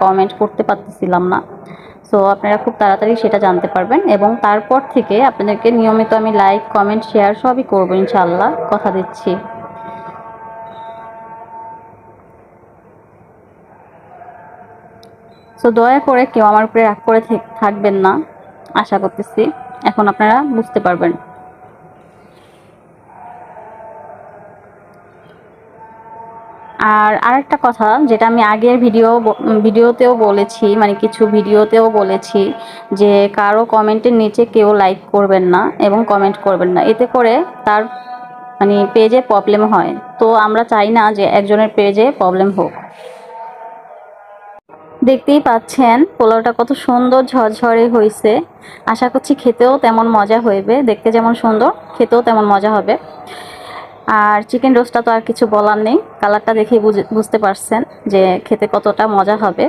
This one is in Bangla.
কমেন্ট করতে পারতেছিলাম না। সো আপনারা খুব তাড়াতাড়ি সেটা জানতে পারবেন এবং তারপর থেকে আপনাদেরকে নিয়মিত আমি লাইক, কমেন্ট, শেয়ার সবই করবো ইনশাআল্লাহ, কথা দিচ্ছি। সো দয়া করে কেউ আমার উপরে রাগ করে থাকবেন না, আশা করতেছি এখন আপনারা বুঝতে পারবেন। আর আরেকটা কথা যেটা আমি আগের ভিডিওতেও বলেছি, মানে কিছু ভিডিওতেও বলেছি, যে কারো কমেন্টের নিচে কেউ লাইক করবেন না এবং কমেন্ট করবেন না, এতে করে তার মানে পেজে প্রবলেম হয়। তো আমরা চাই না যে একজনের পেজে প্রবলেম হোক। দেখতেই পাচ্ছেন পোলাওটা কত সুন্দর ঝরঝরে হয়েছে। আশা করছি খেতেও তেমন মজা হইবে, দেখতে যেমন সুন্দর খেতেও তেমন মজা হবে। আর চিকেন রোস্টটা তো আর কিছু বলার নেই, কালারটা দেখেই বুঝতে পারছেন যে খেতে কতটা মজা হবে।